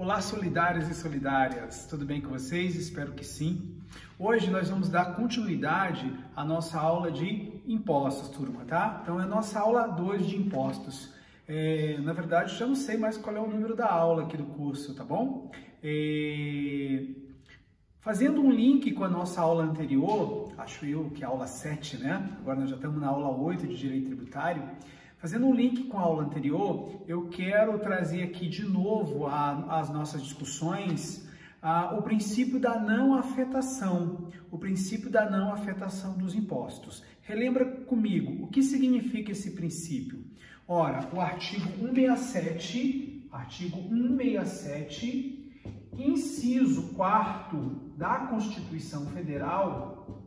Olá, solidários e solidárias, tudo bem com vocês? Espero que sim. Hoje nós vamos dar continuidade à nossa aula de impostos, turma, tá? Então é a nossa aula 2 de impostos. Na verdade, já não sei mais qual é o número da aula aqui do curso, tá bom? Fazendo um link com a nossa aula anterior, acho eu que é a aula 7, né? Agora nós já estamos na aula 8 de Direito Tributário. Fazendo um link com a aula anterior, eu quero trazer aqui de novo às nossas discussões o princípio da não afetação, dos impostos. Relembra comigo, o que significa esse princípio? Ora, o artigo 167, inciso 4º da Constituição Federal,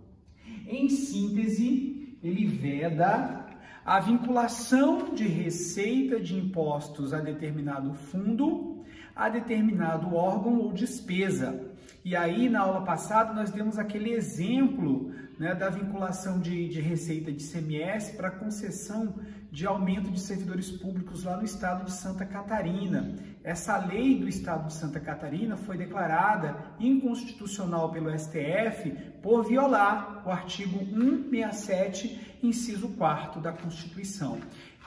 em síntese, ele veda a vinculação de receita de impostos a determinado fundo, a determinado órgão ou despesa. E aí, na aula passada, nós demos aquele exemplo, né, da vinculação de receita de ICMS para concessão de aumento de servidores públicos lá no estado de Santa Catarina. Essa lei do estado de Santa Catarina foi declarada inconstitucional pelo STF por violar o artigo 167, inciso 4º da Constituição.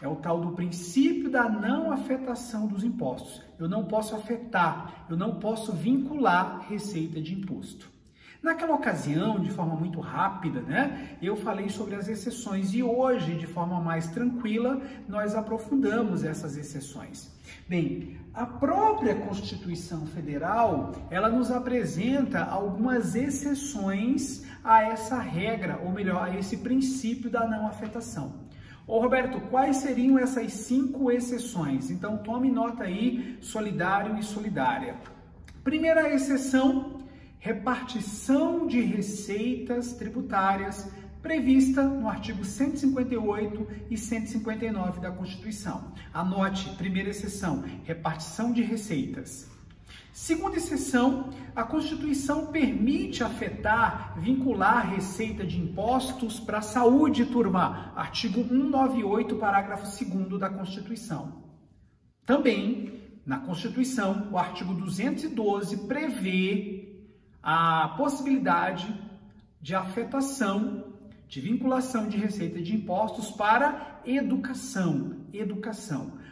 É o tal do princípio da não afetação dos impostos. Eu não posso afetar, eu não posso vincular receita de imposto. Naquela ocasião, de forma muito rápida, né, eu falei sobre as exceções e hoje, de forma mais tranquila, nós aprofundamos essas exceções. Bem, a própria Constituição Federal, ela nos apresenta algumas exceções a essa regra, ou melhor, a esse princípio da não afetação. Ô Roberto, quais seriam essas 5 exceções? Então tome nota aí, solidário e solidária. Primeira exceção, repartição de receitas tributárias prevista no artigo 158 e 159 da Constituição. Anote, primeira exceção, repartição de receitas. Segunda exceção, a Constituição permite afetar, vincular receita de impostos para a saúde, turma. Artigo 198, parágrafo 2º da Constituição. Também, na Constituição, o artigo 212 prevê a possibilidade de afetação, de vinculação de receita de impostos para educação.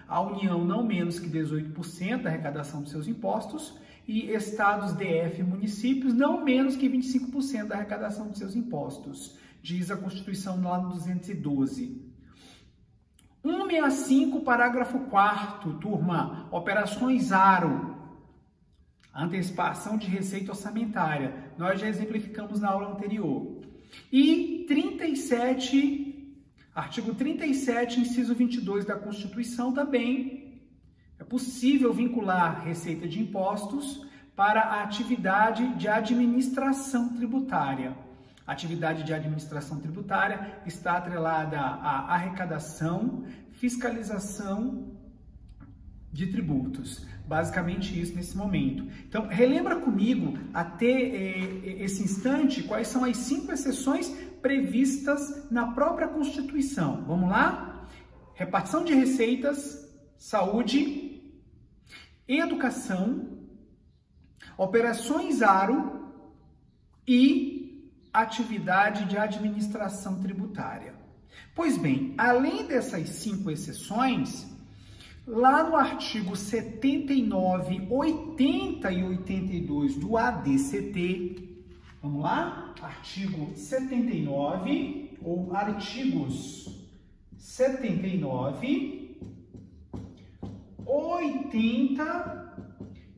A União não menos que 18% da arrecadação dos seus impostos e estados, DF e municípios não menos que 25% da arrecadação dos seus impostos, diz a Constituição lá no 212. 165, parágrafo 4º, turma, operações ARO, antecipação de receita orçamentária, nós já exemplificamos na aula anterior. E 37, artigo 37, inciso 22 da Constituição também, é possível vincular receita de impostos para a atividade de administração tributária. A atividade de administração tributária está atrelada à arrecadação, fiscalização de tributos. Basicamente isso nesse momento. Então, relembra comigo, até esse instante, quais são as 5 exceções previstas na própria Constituição. Vamos lá? Repartição de receitas, saúde, educação, operações ARO e atividade de administração tributária. Pois bem, além dessas 5 exceções, lá no artigo 79, 80 e 82 do ADCT, vamos lá? Artigo 79, ou artigos 79, 80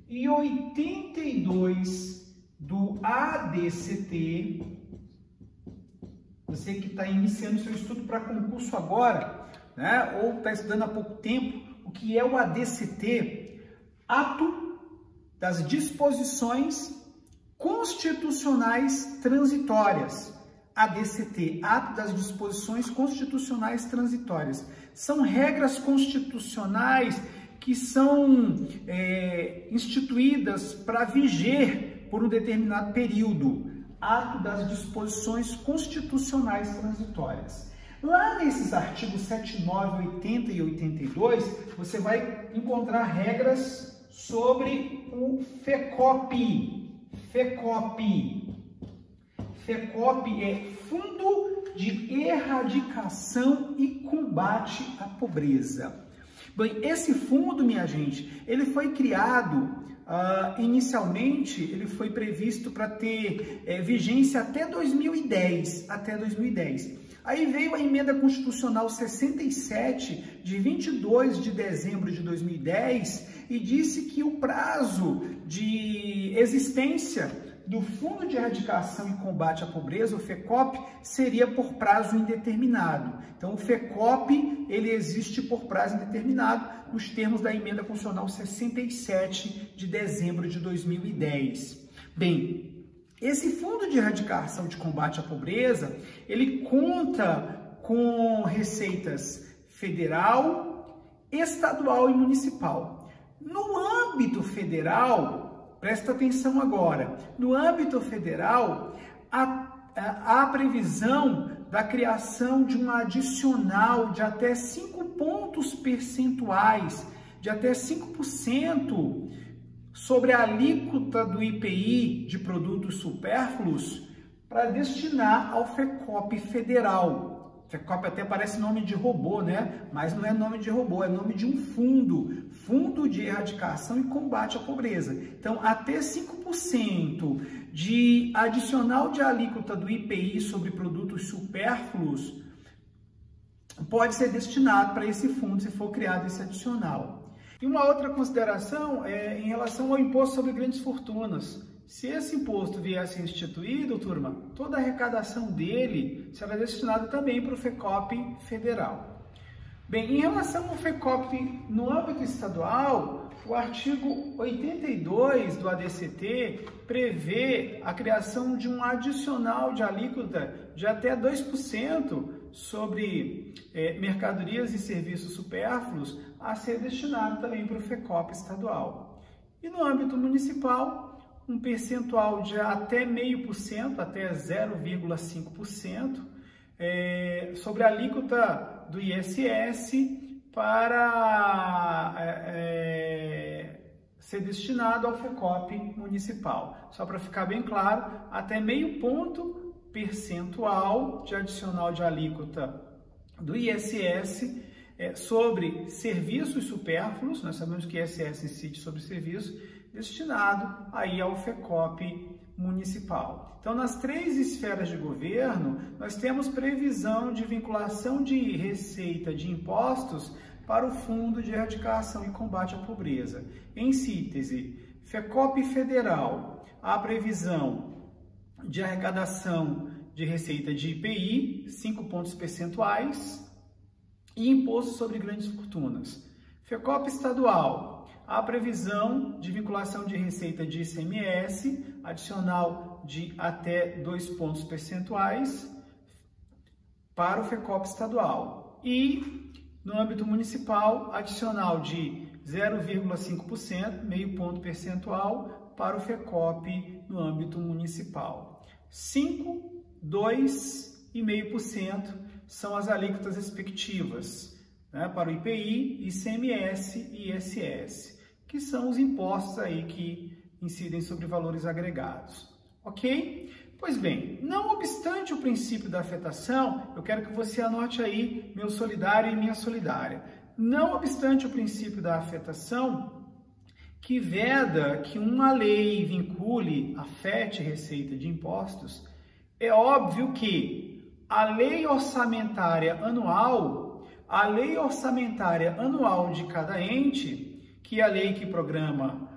e 82 do ADCT. Você que está iniciando seu estudo para concurso agora, né, ou está estudando há pouco tempo, o que é o ADCT? Ato das disposições constitucionais transitórias. ADCT, Ato das Disposições Constitucionais Transitórias. São regras constitucionais que são instituídas para viger por um determinado período. Ato das Disposições Constitucionais Transitórias. Lá nesses artigos 79, 80 e 82, você vai encontrar regras sobre o FECOP. FECOP é Fundo de Erradicação e Combate à Pobreza. Bem, esse fundo, minha gente, ele foi criado, inicialmente, ele foi previsto para ter vigência até 2010, Aí veio a Emenda Constitucional 67, de 22 de dezembro de 2010, e disse que o prazo de existência do Fundo de Erradicação e Combate à Pobreza, o FECOP, seria por prazo indeterminado. Então, o FECOP, ele existe por prazo indeterminado, nos termos da Emenda Constitucional 67 de dezembro de 2010. Bem, esse Fundo de Erradicação e Combate à Pobreza, ele conta com receitas federal, estadual e municipal. No âmbito federal, presta atenção agora, no âmbito federal, há previsão da criação de um adicional de até 5 pontos percentuais, de até 5% sobre a alíquota do IPI de produtos supérfluos para destinar ao FECOP federal. FECOP até parece nome de robô, né? Mas não é nome de robô, é nome de um fundo, Fundo de Erradicação e Combate à Pobreza. Então, até 5% de adicional de alíquota do IPI sobre produtos supérfluos pode ser destinado para esse fundo, se for criado esse adicional. E uma outra consideração é em relação ao imposto sobre grandes fortunas. Se esse imposto vier a ser instituído, turma, toda a arrecadação dele será destinada também para o FECOP federal. Bem, em relação ao FECOP no âmbito estadual, o artigo 82 do ADCT prevê a criação de um adicional de alíquota de até 2% sobre mercadorias e serviços supérfluos a ser destinado também para o FECOP estadual. E no âmbito municipal, um percentual de até 0,5%, até 0,5%, sobre a alíquota do ISS para ser destinado ao FECOP municipal. Só para ficar bem claro, até 0,5 ponto percentual de adicional de alíquota do ISS sobre serviços supérfluos, nós sabemos que ISS incide sobre serviços, destinado aí ao FECOP municipal. Então, nas 3 esferas de governo, nós temos previsão de vinculação de receita de impostos para o Fundo de Erradicação e Combate à Pobreza. Em síntese, FECOP federal, há previsão de arrecadação de receita de IPI, 5 pontos percentuais, e imposto sobre grandes fortunas. FECOP estadual, há previsão de vinculação de receita de ICMS, adicional de até 2 pontos percentuais para o FECOP estadual. E, no âmbito municipal, adicional de 0,5%, meio ponto percentual, para o FECOP no âmbito municipal. 5, 2,5% são as alíquotas respectivas, né, para o IPI, ICMS e ISS, que são os impostos aí que incidem sobre valores agregados, ok? Pois bem, não obstante o princípio da afetação, eu quero que você anote aí meu solidário e minha solidária. Não obstante o princípio da afetação, que veda que uma lei vincule, afete receita de impostos, é óbvio que a lei orçamentária anual de cada ente, que é a lei que programa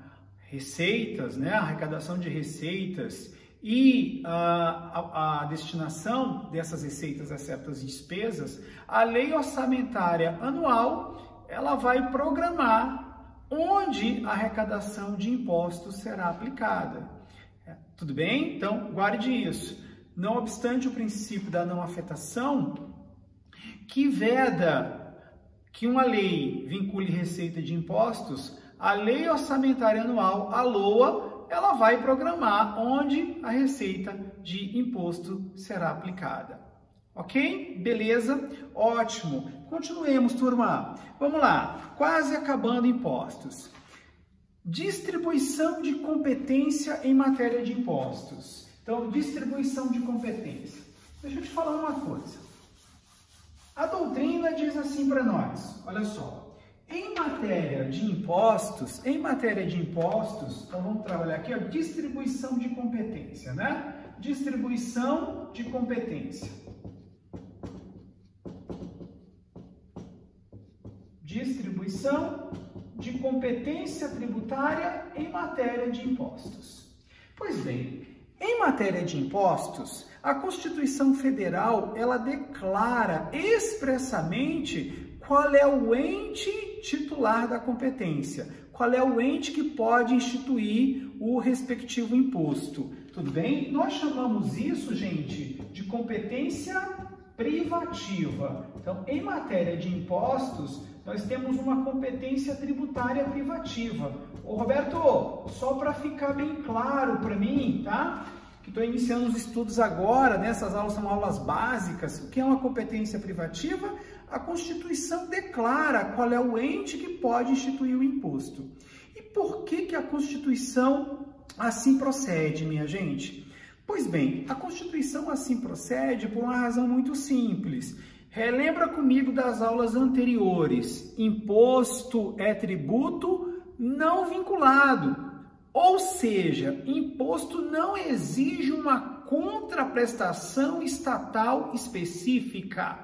receitas, né, a arrecadação de receitas e a destinação dessas receitas a certas despesas, a lei orçamentária anual, ela vai programar onde a arrecadação de impostos será aplicada. Tudo bem? Então, guarde isso. Não obstante o princípio da não afetação, que veda que uma lei vincule receita de impostos, a lei orçamentária anual, a LOA, ela vai programar onde a receita de imposto será aplicada. Ok? Beleza? Ótimo. Continuemos, turma. Vamos lá. Quase acabando impostos. Distribuição de competência em matéria de impostos. Então, distribuição de competência. Deixa eu te falar uma coisa. A doutrina diz assim para nós, olha só, em matéria de impostos, então vamos trabalhar aqui, ó, distribuição de competência, né? Distribuição de competência. Distribuição de competência tributária em matéria de impostos. Pois bem, em matéria de impostos, a Constituição Federal, ela declara expressamente qual é o ente titular da competência, qual é o ente que pode instituir o respectivo imposto. Tudo bem? Nós chamamos isso, gente, de competência privativa. Então, em matéria de impostos, nós temos uma competência tributária privativa. Ô Roberto, só para ficar bem claro para mim, tá? Que estou iniciando os estudos agora, né? Essas aulas são aulas básicas. O que é uma competência privativa? A Constituição declara qual é o ente que pode instituir o imposto. E por que a Constituição assim procede, minha gente? Pois bem, a Constituição assim procede por uma razão muito simples. Relembra comigo das aulas anteriores. Imposto é tributo não vinculado. Ou seja, imposto não exige uma contraprestação estatal específica.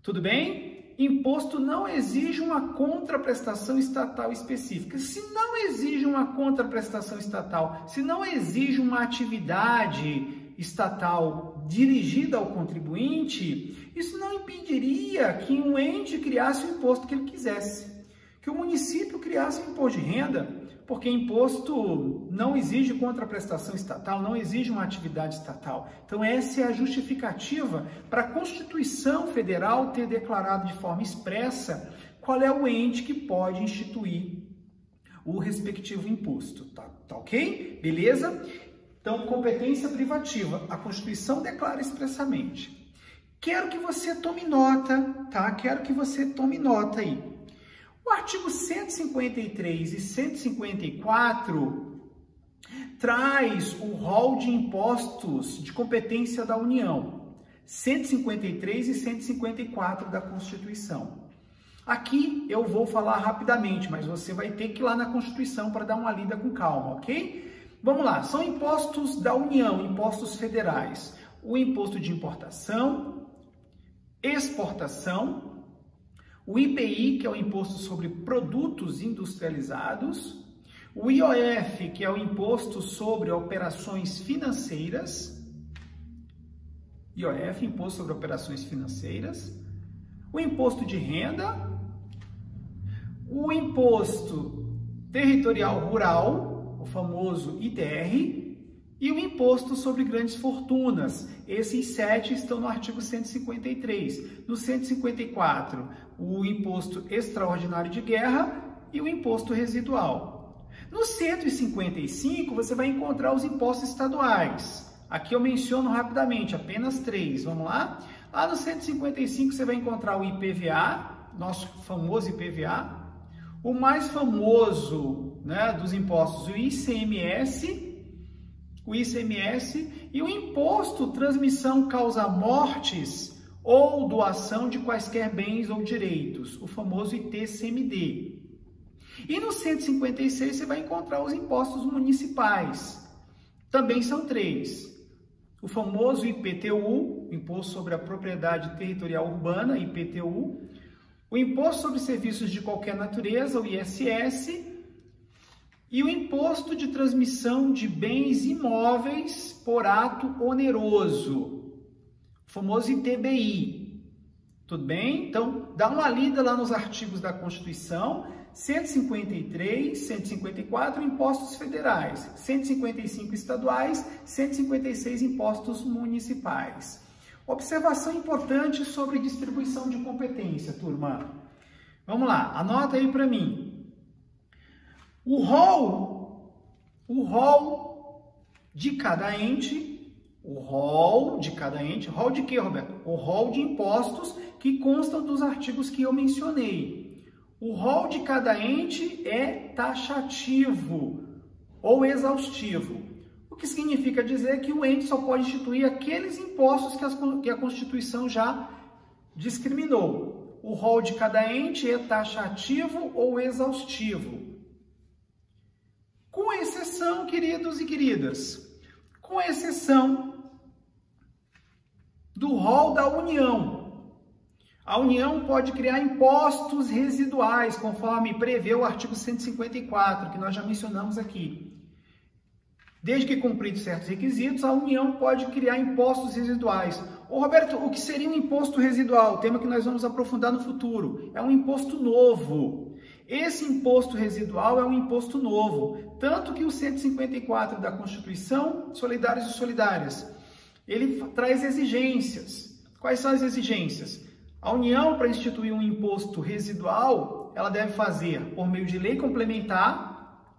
Tudo bem? Imposto não exige uma contraprestação estatal específica. Se não exige uma contraprestação estatal, se não exige uma atividade estatal dirigida ao contribuinte, isso não impediria que um ente criasse o imposto que ele quisesse, que o município criasse o imposto de renda, porque imposto não exige contraprestação estatal, não exige uma atividade estatal. Então essa é a justificativa para a Constituição Federal ter declarado de forma expressa qual é o ente que pode instituir o respectivo imposto. Tá ok? Beleza? Então, competência privativa, a Constituição declara expressamente. Quero que você tome nota, tá? Quero que você tome nota aí. O artigo 153 e 154 traz o rol de impostos de competência da União. 153 e 154 da Constituição. Aqui eu vou falar rapidamente, mas você vai ter que ir lá na Constituição para dar uma lida com calma, ok? Vamos lá, são impostos da União, impostos federais. O imposto de importação, exportação, o IPI, que é o imposto sobre produtos industrializados, o IOF, que é o imposto sobre operações financeiras, IOF, imposto sobre operações financeiras, o imposto de renda, o imposto territorial rural, o famoso ITR, e o imposto sobre grandes fortunas. Esses 7 estão no artigo 153. No 154, o imposto extraordinário de guerra e o imposto residual. No 155, você vai encontrar os impostos estaduais. Aqui eu menciono rapidamente, apenas 3. Vamos lá? Lá no 155, você vai encontrar o IPVA, nosso famoso IPVA. O mais famoso, né, dos impostos, o ICMS e o imposto transmissão causa mortes ou doação de quaisquer bens ou direitos, o famoso ITCMD. E no 156 você vai encontrar os impostos municipais, também são 3. O famoso IPTU, Imposto sobre a Propriedade Territorial Urbana, IPTU, o Imposto sobre Serviços de Qualquer Natureza, o ISS, e o Imposto de Transmissão de Bens Imóveis por Ato Oneroso, o famoso ITBI. Tudo bem? Então, dá uma lida lá nos artigos da Constituição, 153, 154, impostos federais, 155 estaduais, 156 impostos municipais. Observação importante sobre distribuição de competência, turma. Vamos lá, anota aí para mim. O rol de cada ente, rol de quê, Roberto? O rol de impostos que constam dos artigos que eu mencionei. O rol de cada ente é taxativo ou exaustivo, o que significa dizer que o ente só pode instituir aqueles impostos que a Constituição já discriminou. O rol de cada ente é taxativo ou exaustivo. Com exceção, queridos e queridas, com exceção do rol da União. A União pode criar impostos residuais, conforme prevê o artigo 154, que nós já mencionamos aqui. Desde que cumpridos certos requisitos, a União pode criar impostos residuais. Ô Roberto, o que seria um imposto residual? Tema que nós vamos aprofundar no futuro. É um imposto novo. Esse imposto residual é um imposto novo. Tanto que o 154 da Constituição, Solidários e Solidárias, ele traz exigências. Quais são as exigências? A União, para instituir um imposto residual, ela deve fazer por meio de lei complementar,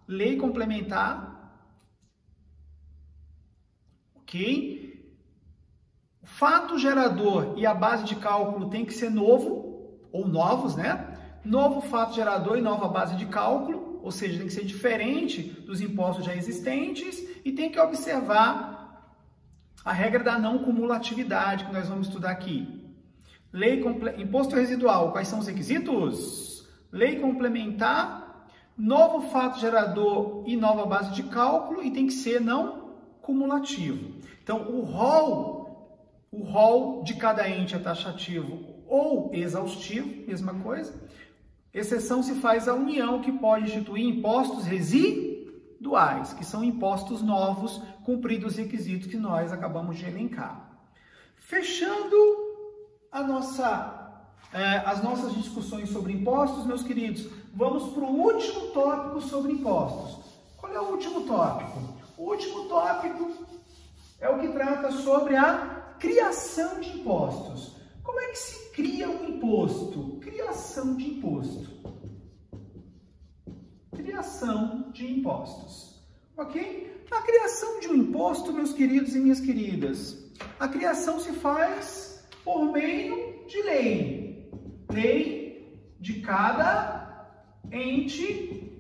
ok? O fato gerador e a base de cálculo tem que ser novo, ou novos, né? Novo fato gerador e nova base de cálculo, ou seja, tem que ser diferente dos impostos já existentes e tem que observar a regra da não cumulatividade, que nós vamos estudar aqui. Imposto residual, quais são os requisitos? Lei complementar, novo fato gerador e nova base de cálculo e tem que ser não cumulativo. Então, o rol de cada ente é taxativo ou exaustivo, mesma coisa. Exceção se faz a União, que pode instituir impostos residuais, que são impostos novos, cumpridos os requisitos que nós acabamos de elencar. Fechando as nossas discussões sobre impostos, meus queridos, vamos para o último tópico sobre impostos. Qual é o último tópico? O último tópico é o que trata sobre a criação de impostos. Como é que se cria um imposto? Criação de imposto. Criação de impostos. Ok? A criação de um imposto, meus queridos e minhas queridas, a criação se faz por meio de lei. Lei de cada ente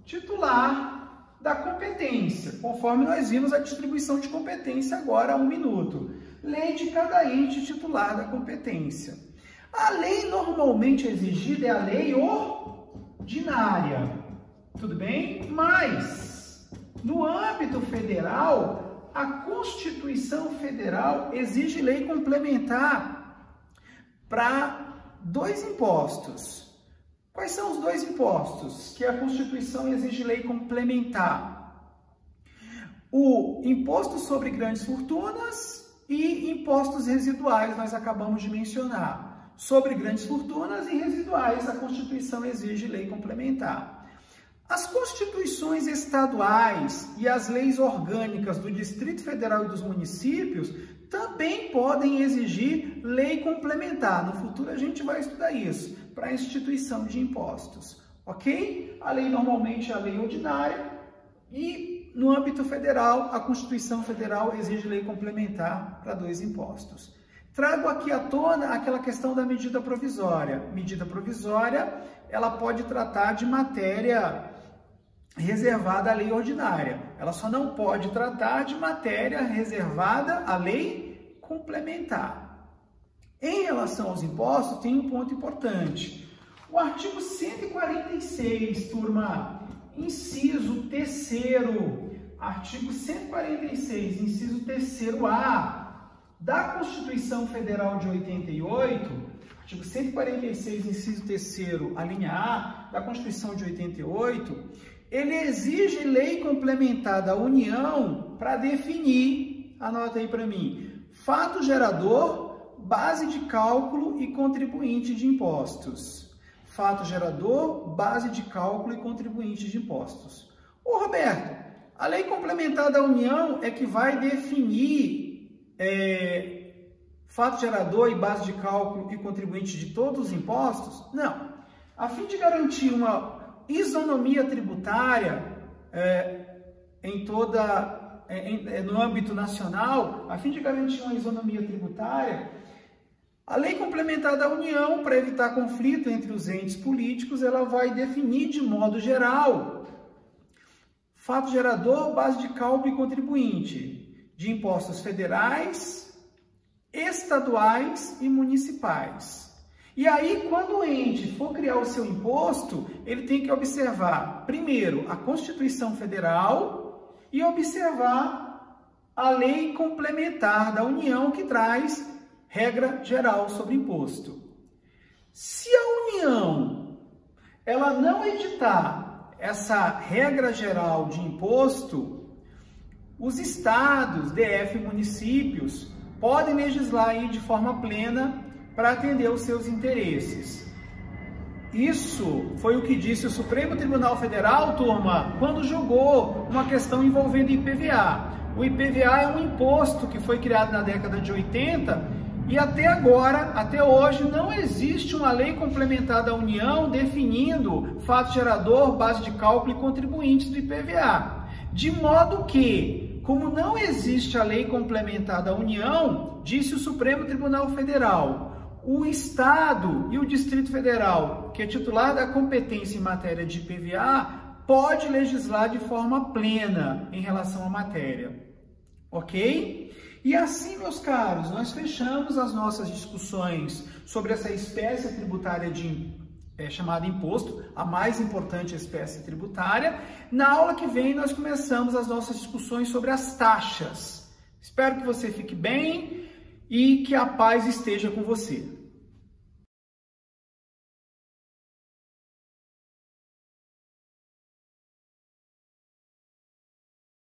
titular da competência, conforme nós vimos a distribuição de competência agora há um minuto. Lei de cada ente titular da competência. A lei normalmente exigida é a lei ordinária, tudo bem? Mas, no âmbito federal, a Constituição Federal exige lei complementar para 2 impostos. Quais são os 2 impostos que a Constituição exige lei complementar? O imposto sobre grandes fortunas e impostos residuais, nós acabamos de mencionar. Sobre grandes fortunas e residuais, a Constituição exige lei complementar. As constituições estaduais e as leis orgânicas do Distrito Federal e dos municípios também podem exigir lei complementar. No futuro a gente vai estudar isso, para a instituição de impostos, ok? A lei normalmente é a lei ordinária e no âmbito federal, a Constituição Federal exige lei complementar para 2 impostos. Trago aqui à tona aquela questão da medida provisória. Medida provisória, ela pode tratar de matéria reservada à lei ordinária. Ela só não pode tratar de matéria reservada à lei complementar. Em relação aos impostos, tem um ponto importante. O artigo 146, turma, inciso 3º, artigo 146, inciso 3º-A, da Constituição Federal de 88, artigo 146, inciso 3º, a linha A, da Constituição de 88, ele exige lei complementar da União para definir, anota aí para mim, fato gerador, base de cálculo e contribuinte de impostos. Fato gerador, base de cálculo e contribuinte de impostos. Ô Roberto, a lei complementar da União é que vai definir fato gerador e base de cálculo e contribuinte de todos os impostos? Não. A fim de garantir uma isonomia tributária no âmbito nacional, a fim de garantir uma isonomia tributária, A Lei Complementar da União, para evitar conflito entre os entes políticos, ela vai definir de modo geral fato gerador, base de cálculo e contribuinte de impostos federais, estaduais e municipais. E aí, quando o ente for criar o seu imposto, ele tem que observar, primeiro, a Constituição Federal e observar a Lei Complementar da União, que traz regra geral sobre imposto. Se a União ela não editar essa regra geral de imposto, os estados, DF e municípios podem legislar aí de forma plena para atender os seus interesses. Isso foi o que disse o Supremo Tribunal Federal, turma, quando julgou uma questão envolvendo IPVA. O IPVA é um imposto que foi criado na década de 80 e até agora, até hoje, não existe uma lei complementar da União definindo fato gerador, base de cálculo e contribuintes do IPVA. De modo que, como não existe a lei complementar da União, disse o Supremo Tribunal Federal, o Estado e o Distrito Federal, que é titular da competência em matéria de IPVA, pode legislar de forma plena em relação à matéria. Ok? E assim, meus caros, nós fechamos as nossas discussões sobre essa espécie tributária chamada imposto, a mais importante espécie tributária. Na aula que vem, nós começamos as nossas discussões sobre as taxas. Espero que você fique bem e que a paz esteja com você.